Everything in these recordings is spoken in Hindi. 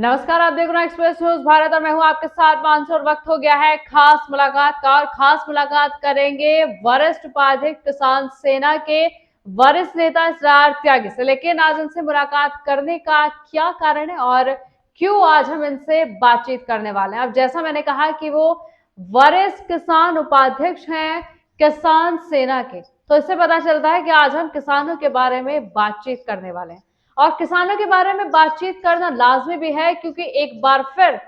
नमस्कार, आप देख रहे हैं एक्सप्रेस न्यूज भारत और मैं हूं आपके साथ मानसू। और वक्त हो गया है खास मुलाकात का और खास मुलाकात करेंगे वरिष्ठ उपाध्यक्ष किसान सेना के वरिष्ठ नेता इसरार त्यागी से। लेकिन आज इनसे मुलाकात करने का क्या कारण है और क्यों आज हम इनसे बातचीत करने वाले हैं। अब जैसा मैंने कहा कि वो वरिष्ठ किसान उपाध्यक्ष हैं किसान सेना के, तो इससे पता चलता है कि आज हम किसानों के बारे में बातचीत करने वाले हैं। और किसानों के बारे में बातचीत करना लाजमी भी है क्योंकि एक बार फिर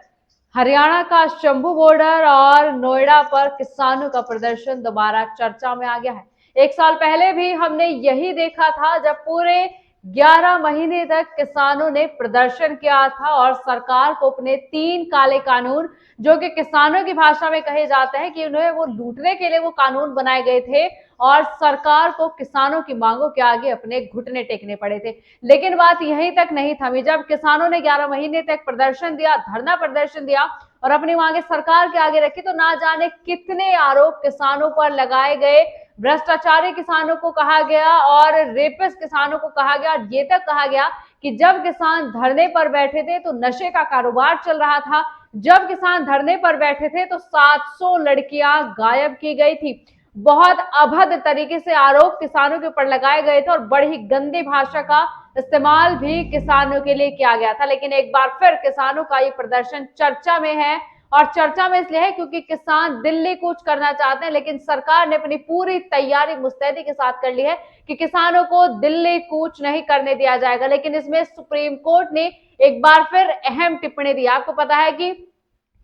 हरियाणा का शंभू बॉर्डर और नोएडा पर किसानों का प्रदर्शन दोबारा चर्चा में आ गया है। एक साल पहले भी हमने यही देखा था जब पूरे 11 महीने तक किसानों ने प्रदर्शन किया था और सरकार को अपने 3 काले कानून, जो कि किसानों की भाषा में कहे जाते हैं कि उन्हें वो लूटने के लिए वो कानून बनाए गए थे और सरकार को किसानों की मांगों के आगे अपने घुटने टेकने पड़े थे। लेकिन बात यहीं तक नहीं थमी। जब किसानों ने 11 महीने तक प्रदर्शन दिया, धरना प्रदर्शन दिया और अपनी मांगे सरकार के आगे रखी, तो ना जाने कितने आरोप किसानों पर लगाए गए। भ्रष्टाचारी किसानों को कहा गया और रेपिस्ट किसानों को कहा गया। ये तक कहा गया कि जब किसान धरने पर बैठे थे तो नशे का कारोबार चल रहा था। जब किसान धरने पर बैठे थे तो 700 लड़कियां गायब की गई थी। बहुत अभद्र तरीके से आरोप किसानों के ऊपर लगाए गए थे और बड़ी गंदी भाषा का इस्तेमाल भी किसानों के लिए किया गया था। लेकिन एक बार फिर किसानों का ये प्रदर्शन चर्चा में है और चर्चा में इसलिए है क्योंकि किसान दिल्ली कूच करना चाहते हैं, लेकिन सरकार ने अपनी पूरी तैयारी मुस्तैदी के साथ कर ली है कि किसानों को दिल्ली कूच नहीं करने दिया जाएगा। लेकिन इसमें सुप्रीम कोर्ट ने एक बार फिर अहम टिप्पणी दी। आपको पता है कि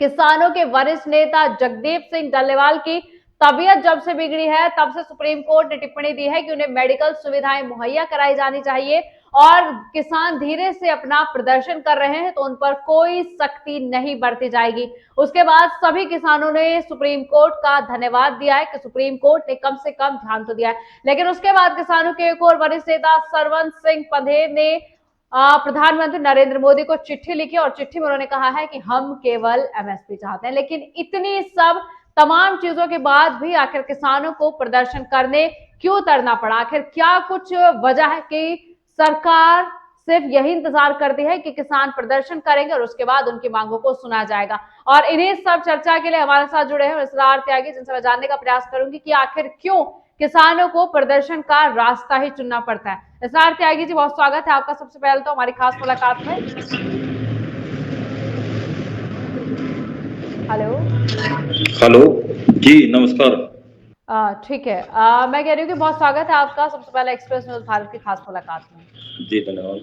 किसानों के वरिष्ठ नेता जगदीप सिंह डल्लेवाल की तबीयत जब से बिगड़ी है तब से सुप्रीम कोर्ट ने टिप्पणी दी है कि उन्हें मेडिकल सुविधाएं मुहैया कराई जानी चाहिए और किसान धीरे से अपना प्रदर्शन कर रहे हैं तो उन पर कोई सख्ती नहीं बरती जाएगी। उसके बाद सभी किसानों ने सुप्रीम कोर्ट का धन्यवाद दिया है कि सुप्रीम कोर्ट ने कम से कम ध्यान तो दिया है। लेकिन उसके बाद किसानों के एक और वरिष्ठ नेता सरवन सिंह पंधेर ने प्रधानमंत्री नरेंद्र मोदी को चिट्ठी लिखी और चिट्ठी में उन्होंने कहा है कि हम केवल एमएसपी चाहते हैं। लेकिन इतनी सब तमाम चीजों के बाद भी आखिर किसानों को प्रदर्शन करने क्यों उतरना पड़ा? आखिर क्या कुछ वजह है कि सरकार सिर्फ यही इंतजार करती है कि किसान प्रदर्शन करेंगे और उसके बाद उनकी मांगों को सुना जाएगा? और इन्हीं सब चर्चा के लिए हमारे साथ जुड़े हैं इसरार त्यागी, जिनसे मैं जानने का प्रयास करूंगी कि आखिर क्यों किसानों को प्रदर्शन का रास्ता ही चुनना पड़ता है। इसरार त्यागी जी, बहुत स्वागत है आपका सबसे पहले तो हमारी खास मुलाकात में। हेलो हेलो जी, नमस्कार। ठीक है, मैं कह रही हूँ कि बहुत स्वागत है आपका सबसे पहले एक्सप्रेस न्यूज भारत की खास मुलाकात में। जी धन्यवाद।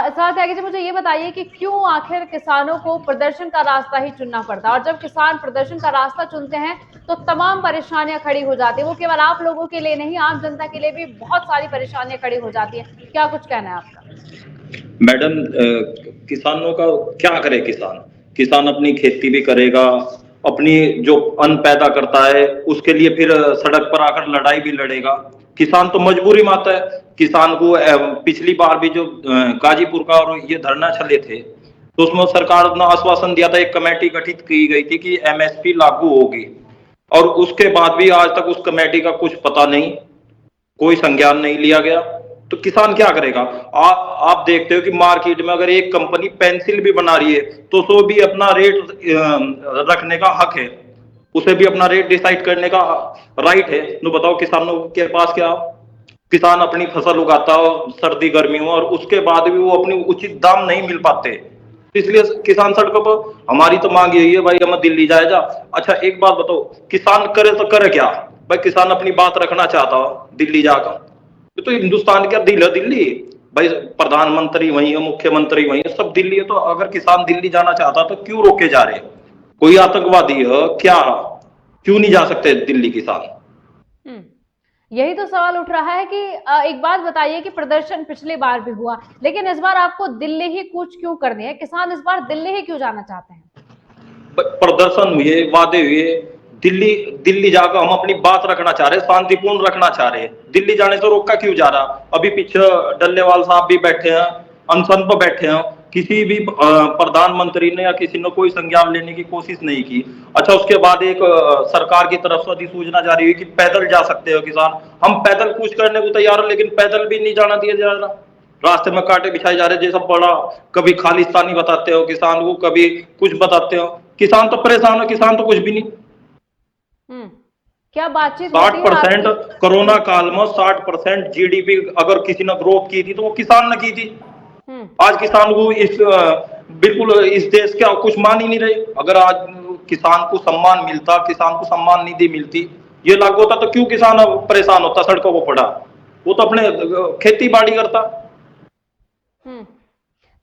इसरार त्यागी जी, मुझे ये बताइए कि क्यों आखिर किसानों को प्रदर्शन का रास्ता ही चुनना पड़ता है और जब किसान प्रदर्शन का रास्ता चुनते हैं तो तमाम परेशानियां खड़ी हो जाती है। वो केवल आप लोगों के लिए नहीं, आम जनता के लिए भी बहुत सारी परेशानियां खड़ी हो जाती है। क्या कुछ कहना है आपका? मैडम, किसानों का क्या करे? किसान अपनी खेती भी करेगा, अपनी जो अन्न पैदा करता है उसके लिए फिर सड़क पर आकर लड़ाई भी लड़ेगा। किसान तो मजबूरी में आता है। किसान को पिछली बार भी जो गाजीपुर का और ये धरना चले थे तो उसमें सरकार ने आश्वासन दिया था, एक कमेटी गठित की गई थी कि एमएसपी लागू होगी, और उसके बाद भी आज तक उस कमेटी का कुछ पता नहीं, कोई संज्ञान नहीं लिया गया। तो किसान क्या करेगा? आप देखते हो कि मार्केट में अगर एक कंपनी पेंसिल भी बना रही है तो उसको भी अपना रेट रखने का हक है, उसे भी अपना रेट डिसाइड करने का राइट है। तो बताओ किसानों के पास क्या? किसान अपनी फसल उगाता हो सर्दी गर्मी में और उसके बाद भी वो अपनी उचित दाम नहीं मिल पाते, इसलिए किसान सड़कों पर। हमारी तो मांग यही है भाई, हमें दिल्ली जाए जा। अच्छा एक बात बताओ, किसान करे तो करे क्या भाई? किसान अपनी बात रखना चाहता हो दिल्ली जाकर, तो हिंदुस्तान क्या दिल है दिल्ली भाई? प्रधानमंत्री वही है, मुख्यमंत्री वही है, सब दिल्ली है। तो अगर किसान दिल्ली जाना चाहता तो क्यों रोके जा रहे? कोई आतंकवादी है क्या? क्यों नहीं जा सकते दिल्ली किसान? यही तो सवाल उठ रहा है कि एक बात बताइए कि प्रदर्शन पिछली बार भी हुआ, लेकिन इस बार आपको दिल्ली ही कूच क्यों करनी है? किसान इस बार दिल्ली ही क्यों जाना चाहते हैं? प्रदर्शन हुए, वादे हुए, दिल्ली जाकर हम अपनी बात रखना चाह रहे, शांतिपूर्ण रखना चाह रहे। दिल्ली जाने से रोका क्यों जा रहा? अभी पीछे डल्लेवाल साहब भी बैठे हैं, अनशन पर बैठे हैं, किसी भी प्रधानमंत्री ने या किसी ने कोई संज्ञान लेने की कोशिश नहीं की। अच्छा उसके बाद एक सरकार की तरफ से अधिसूचना जारी हुई कि पैदल जा सकते हो किसान। हम पैदल कूच करने को तैयार है, लेकिन पैदल भी नहीं जाना दिया जा रहा। रास्ते में कांटे बिछाए जा रहे, जैसा बड़ा कभी खालिस्तानी बताते हो किसान को, कभी कुछ बताते हो। किसान तो परेशान है, किसान तो कुछ भी नहीं। हम्म। क्या बातचीत साठ होती है परसेंट आपकी? कोरोना काल में 60% जीडीपी अगर किसी ने ग्रोथ की थी तो वो किसान ने की थी। हम्म। आज किसान को बिल्कुल इस देश का कुछ मान ही नहीं रहे। अगर आज किसान को सम्मान मिलता, किसान को सम्मान निधि मिलती, ये लागू होता, तो क्यों किसान अब परेशान होता, सड़कों को पड़ा? वो तो अपने खेती बाड़ी करता। हम्म।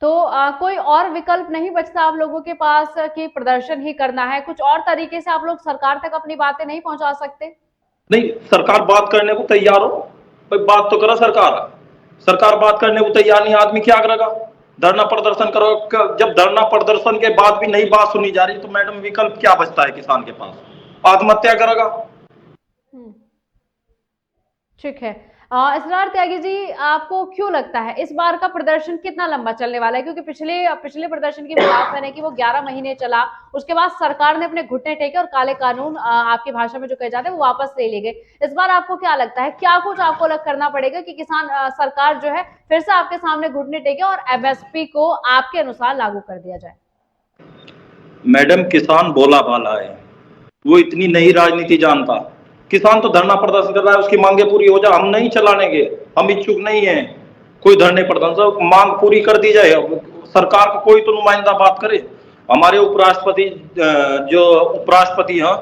तो कोई और विकल्प नहीं बचता आप लोगों के पास कि प्रदर्शन ही करना है? कुछ और तरीके से आप लोग सरकार तक अपनी बातें नहीं पहुंचा सकते? नहीं, सरकार बात करने को तैयार हो, भाई बात तो करो सरकार। सरकार बात करने को तैयार नहीं, आदमी क्या करेगा? धरना प्रदर्शन करो। जब धरना प्रदर्शन के बाद भी नई बात सुनी जा रही, तो मैडम विकल्प क्या बचता है किसान के पास? आत्महत्या करेगा। हम्म। ठीक है। इसरार त्यागी जी, आपको क्यों लगता है इस बार का प्रदर्शन कितना लंबा चलने वाला है? क्योंकि पिछले पिछले प्रदर्शन की बात करें कि वो 11 महीने चला, उसके बाद सरकार ने अपने घुटने टेके और काले कानून, आपकी भाषा में जो कहे जाते हैं, वो वापस ले लिए गए। इस बार आपको क्या लगता है, क्या कुछ आपको अलग करना पड़ेगा कि किसान सरकार जो है फिर से आपके सामने घुटने टेके और एमएसपी को आपके अनुसार लागू कर दिया जाए? मैडम, किसान भोला भाला है, वो इतनी नई राजनीति जानता। किसान तो धरना प्रदर्शन कर रहा है, उसकी मांगे पूरी हो जाए, हम नहीं चलानेंगे, हम इच्छुक नहीं है कोई धरने प्रदर्शन। मांग पूरी कर दी जाए, सरकार को कोई तो नुमाइंदा बात करे। हमारे उपराष्ट्रपति, जो उपराष्ट्रपति हैं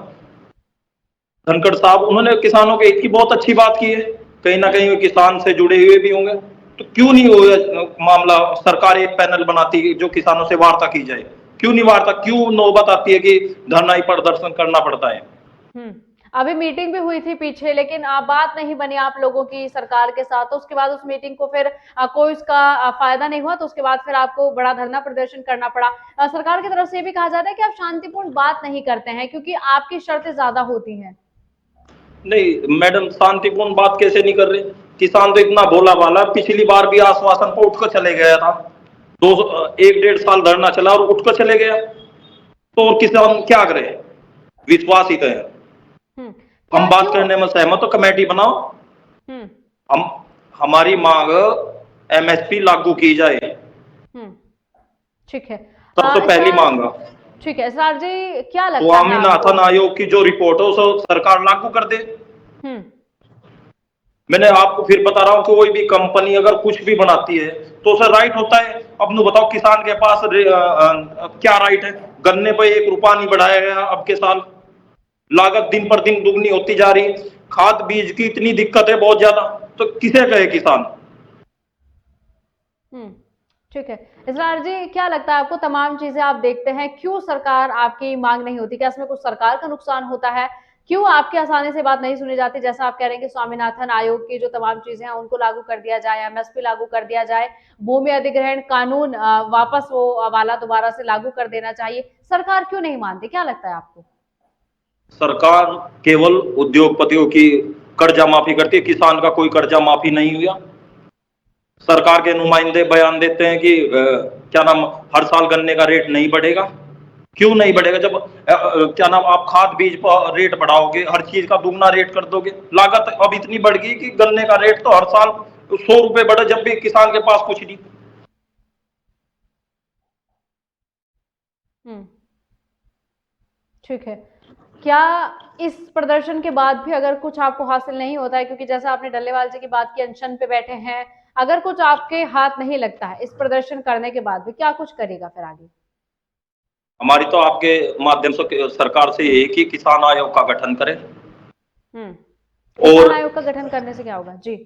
धनखड़ साहब, उन्होंने किसानों के हित की बहुत अच्छी बात की है। कहीं ना कहीं वो किसान से जुड़े हुए भी होंगे, तो क्यों नहीं हो मामला? सरकार एक पैनल बनाती है जो किसानों से वार्ता की जाए, क्यों नहीं वार्ता? क्यों नौबत आती है कि धरना ही प्रदर्शन करना पड़ता है? हम्म। अभी मीटिंग भी हुई थी पीछे, लेकिन बात नहीं बनी आप लोगों की सरकार के साथ, तो उसके बाद उस मीटिंग को फिर कोई उसका फायदा नहीं हुआ, तो उसके बाद फिर आपको बड़ा धरना प्रदर्शन करना पड़ा। सरकार की तरफ से ये भी कहा जाता है कि आप शांतिपूर्ण बात नहीं करते हैं क्योंकि आपकी शर्तें ज्यादा होती हैं। नहीं मैडम, शांतिपूर्ण बात कैसे नहीं कर रहे? किसान तो इतना भोला भाला, पिछली बार भी आश्वासन पर उठकर चले गया था। 1-1.5 साल धरना चला और उठकर चले गया, तो किसान क्या करे? विश्वास ही है। हम बात क्यों? करने में सहमत, तो कमेटी बनाओ। हम्म। हम हमारी मांग एमएसपी लागू की जाए, हम्म। ठीक है। सबसे पहली इसरार मांग। ठीक है, इसरार जी, क्या लगता है आपको? स्वामीनाथन आयोग की जो रिपोर्ट है उसे सरकार लागू कर दे। हम्म। मैंने आपको फिर बता रहा हूँ कि कोई भी कंपनी अगर कुछ भी बनाती है तो उसे राइट होता है। अब नु बताओ, किसान के पास क्या राइट है? गन्ने पे 1 रुपया नहीं बढ़ाया गया अब के साल, लागत दिन पर दिन दुगनी होती जा रही, खाद बीज की इतनी दिक्कत है बहुत ज्यादा, तो किसे कहे किसान? हम्म। ठीक है। इसरार जी, क्या लगता है आपको, तमाम चीजें आप देखते हैं, क्यों सरकार आपकी मांग नहीं होती? क्या इसमें कुछ सरकार का नुकसान होता है? क्यों आपकी आसानी से बात नहीं सुनी जाती? जैसा आप कह रहे हैं कि स्वामीनाथन आयोग की जो तमाम चीजें हैं उनको लागू कर दिया जाए, एमएसपी लागू कर दिया जाए, भूमि अधिग्रहण कानून वापस वो वाला दोबारा से लागू कर देना चाहिए, सरकार क्यों नहीं मानती? क्या लगता है आपको? सरकार केवल उद्योगपतियों की कर्जा माफी करती है, किसान का कोई कर्जा माफी नहीं हुआ। सरकार के नुमाइंदे बयान देते हैं कि क्या नाम, हर साल गन्ने का रेट नहीं बढ़ेगा। क्यों नहीं बढ़ेगा? जब क्या नाम, आप खाद बीज पर रेट बढ़ाओगे, हर चीज का दुगना रेट कर दोगे, लागत अब इतनी बढ़ गई कि गन्ने का रेट तो हर साल 100 रुपए बढ़े, जब भी किसान के पास कुछ नहीं। हम्म। ठीक है। क्या इस प्रदर्शन के बाद भी अगर कुछ आपको हासिल नहीं होता है, क्योंकि जैसा आपने डल्लेवाल जी की बात की, अनशन पे बैठे हैं, अगर कुछ आपके हाथ नहीं लगता है इस प्रदर्शन करने के बाद भी, क्या कुछ करेगा फिर आगे? हमारी तो आपके माध्यम से सरकार से यही कि किसान आयोग का गठन करें, किसान और आयोग का गठन करने से क्या होगा जी?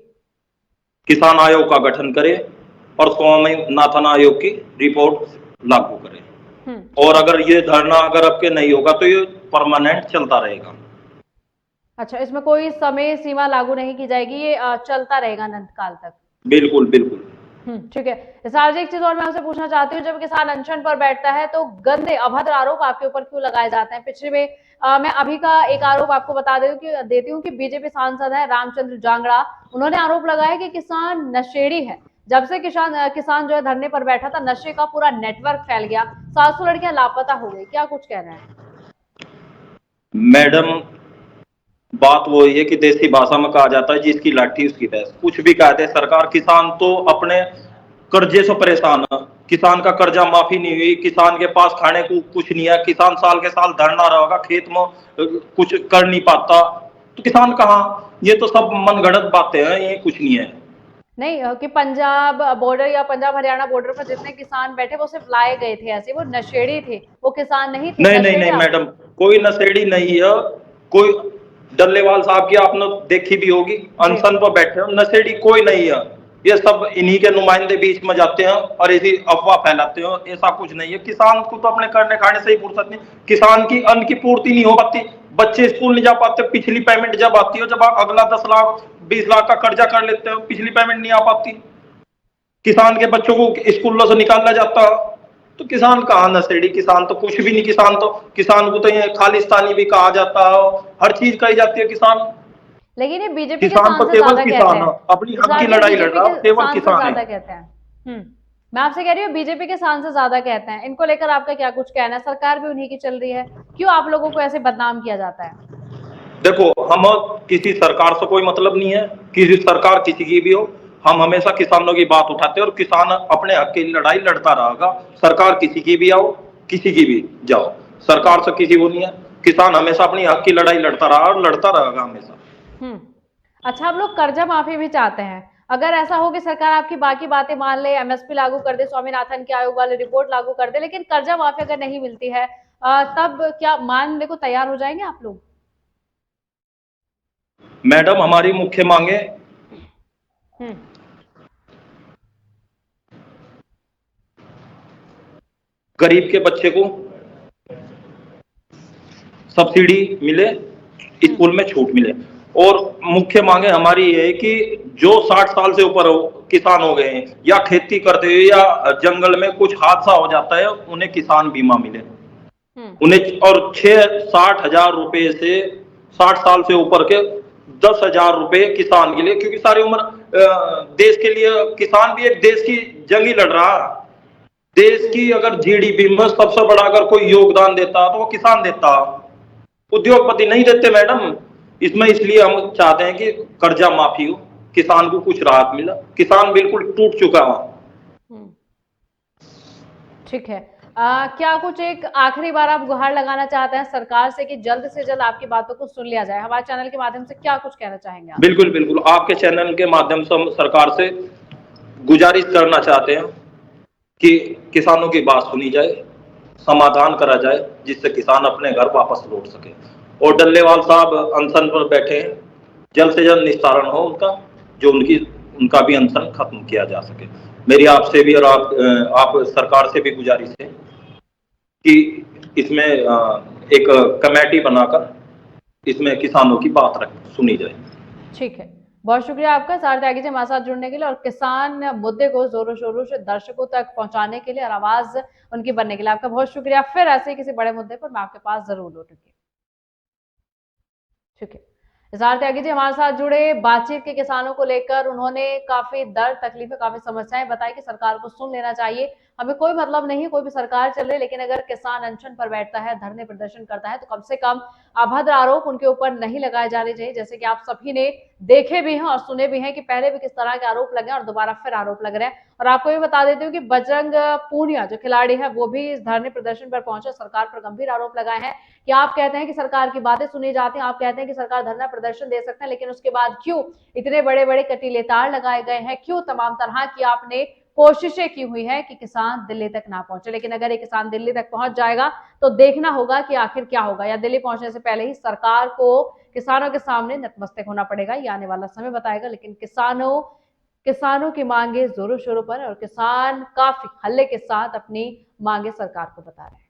किसान आयोग का गठन करें और स्वामीनाथन आयोग की रिपोर्ट लागू करें। और अगर ये धरना अगर आपके नहीं होगा तो ये परमानेंट चलता रहेगा। अच्छा, इसमें कोई समय सीमा लागू नहीं की जाएगी, ये चलता रहेगा अनंत काल तक? बिल्कुल बिल्कुल। ठीक है। इसरार जी, एक चीज और मैं आपसे पूछना चाहती हूँ, जब किसान अनशन पर बैठता है तो गंदे अभद्र आरोप आपके ऊपर क्यों लगाए जाते हैं? पिछले में मैं अभी का एक आरोप आपको बता देती हूँ कि बीजेपी सांसद है रामचंद्र जांगड़ा, उन्होंने आरोप लगाया कि किसान नशेड़ी है। जब से किसान जो है धरने पर बैठा था, नशे का पूरा नेटवर्क फैल गया, 700 लड़कियां लापता हो गई। क्या कुछ कहना है? मैडम, बात वो ये कि देसी भाषा में कहा जाता है जिसकी लाठी उसकी भैंस। कुछ भी कहते हैं सरकार, किसान तो अपने कर्जे से परेशान है। किसान का कर्जा माफी नहीं हुई, किसान के पास खाने को कुछ नहीं है, किसान साल के साल धरना रहेगा खेत में, कुछ कर नहीं पाता, तो किसान कहाँ? ये तो सब मनगढ़ंत बातें हैं, ये कुछ नहीं है। नहीं कि पंजाब बॉर्डर या पंजाब हरियाणा बॉर्डर पर जितने किसान बैठे वो सिर्फ लाए गए थे, ऐसे वो नशेड़ी थे, वो किसान नहीं थे। नहीं नहीं नशेड़ी नहीं आप मैडम, कोई नशेड़ी नहीं है। कोई डल्लेवाल साहब की आपने देखी भी होगी, जी। अनशन पर बैठे हो, नशेड़ी कोई नहीं है। ये सब इन्हीं के नुमाइंदे बीच में जाते हैं और ऐसी अफवाह फैलाते हो, ऐसा कुछ नहीं है। किसान को तो अपने करने खाने से ही फुर्सत नहीं, किसान की अन्न की पूर्ति नहीं हो पाती, बच्चे स्कूल नहीं जा पाते, पिछली पेमेंट जब आती हो, जब आप अगला 10 लाख 20 लाख का कर्जा कर लेते हो, पिछली पेमेंट नहीं आ पाती, किसान के बच्चों को स्कूलों से निकाला जाता, तो किसान कहाँ नशेड़ी? किसान तो कुछ भी नहीं, किसान को तो ये खालिस्तानी भी कहा जाता है, हर चीज कही जाती है किसान। लेकिन ये बीजेपी के किसान तो सांसद केवल ज्यादा कहते किसान हैं, है, अपनी इस हक की बात पे लड़ाई लड़ बीजेपी रहा है, के केवल सांसद किसान है। ज्यादा कहते हैं। मैं आपसे कह रही हूँ बीजेपी के सांसद ज्यादा कहते हैं, इनको लेकर आपका क्या कुछ कहना है? सरकार भी उन्हीं की चल रही है, क्यों आप लोगों को ऐसे बदनाम किया जाता है? देखो, हम किसी सरकार से कोई मतलब नहीं है, किसी सरकार किसी की भी हो, हम हमेशा किसानों की बात उठाते हैं और किसान अपने हक की लड़ाई लड़ता रहेगा। सरकार किसी की भी आओ, किसी की भी जाओ, सरकार से किसी वो नहीं है। किसान हमेशा अपनी हक की लड़ाई लड़ता रहा और लड़ता रहेगा हमेशा। हम्म। अच्छा, आप लोग कर्जा माफी भी चाहते हैं। अगर ऐसा हो कि सरकार आपकी बाकी बातें मान ले, एमएसपी लागू कर दे, स्वामीनाथन के आयोग वाली रिपोर्ट लागू कर दे, लेकिन कर्जा माफी अगर नहीं मिलती है, तब क्या मानने को तैयार हो जाएंगे आप लोग? मैडम, हमारी मुख्य मांगे हम्म। गरीब के बच्चे को सब्सिडी मिले, स्कूल में छूट मिले, और मुख्य मांगे हमारी ये है कि जो 60 साल से ऊपर किसान हो गए हैं या खेती करते हुए या जंगल में कुछ हादसा हो जाता है, उन्हें किसान बीमा मिले, उन्हें, और 60,000 रुपए से 60 साल से ऊपर के 10,000 रुपए किसान के लिए, क्योंकि सारी उम्र देश के लिए किसान भी एक देश की जंग ही लड़ रहा है। देश की अगर जीडीपी में सबसे बड़ा अगर कोई योगदान देता तो वो किसान देता, उद्योगपति नहीं देते मैडम। इसमें इसलिए हम चाहते हैं कि कर्जा माफी हो, किसान को कुछ राहत मिला, किसान बिल्कुल टूट चुका है। ठीक है। क्या कुछ एक आखिरी बार आप गुहार लगाना चाहते हैं सरकार से कि जल्द से जल्द आपकी बातों को सुन लिया जाए? हमारे चैनल के माध्यम से क्या कुछ कहना चाहेंगे आप? बिल्कुल बिल्कुल, आपके चैनल के माध्यम से हम सरकार से गुजारिश करना चाहते हैं कि किसानों की बात सुनी जाए, समाधान करा जाए, जिससे किसान अपने घर वापस लौट सके। और डल्लेवाल साहब अनशन पर बैठे हैं, जल्द से जल्द निस्तारण हो उनका, जो उनका भी अनशन खत्म किया जा सके। मेरी आपसे भी और आप सरकार से भी गुजारिश है कि इसमें एक कमेटी बनाकर इसमें किसानों की बात सुनी जाए। ठीक है, बहुत शुक्रिया आपका सार त्यागी जी हमारे साथ जुड़ने के लिए और किसान मुद्दे को जोरों शोरों से दर्शकों तक पहुंचाने के लिए और आवाज उनकी बनने के लिए आपका बहुत शुक्रिया। फिर ऐसे ही किसी बड़े मुद्दे पर मैं आपके पास जरूर लौटूंगी। ठीक है, इजहार त्यागी जी हमारे साथ जुड़े, बातचीत के किसानों को लेकर उन्होंने काफी दर्द तकलीफें काफी समस्याएं बताई कि सरकार को सुन लेना चाहिए, हमें कोई मतलब नहीं कोई भी सरकार चल रही, लेकिन अगर किसान अनशन पर बैठता है, धरने प्रदर्शन करता है, तो कम से कम अभद्र आरोप उनके ऊपर नहीं लगाए जाने चाहिए, जैसे कि आप सभी ने देखे भी हैं और सुने भी हैं कि पहले भी किस तरह के आरोप लगे और दोबारा फिर आरोप लग रहे हैं। और आपको भी बता देती हूँ कि बजरंग पूनिया जो खिलाड़ी है वो भी इस धरने प्रदर्शन पर पहुंचे, सरकार पर गंभीर आरोप लगाए हैं कि आप कहते हैं कि सरकार की बातें सुनी जाती हैं, आप कहते हैं कि सरकार धरना प्रदर्शन दे सकते हैं, लेकिन उसके बाद क्यों इतने बड़े बड़े कटीले तार लगाए गए हैं, क्यों तमाम तरह की आपने कोशिशें की हुई है कि किसान दिल्ली तक ना पहुंचे। लेकिन अगर ये किसान दिल्ली तक पहुंच जाएगा तो देखना होगा कि आखिर क्या होगा, या दिल्ली पहुंचने से पहले ही सरकार को किसानों के सामने नतमस्तक होना पड़ेगा, ये आने वाला समय बताएगा। लेकिन किसानों की मांगे जोरों शोरों पर और किसान काफी हल्ले के साथ अपनी मांगे सरकार को बता रहे हैं।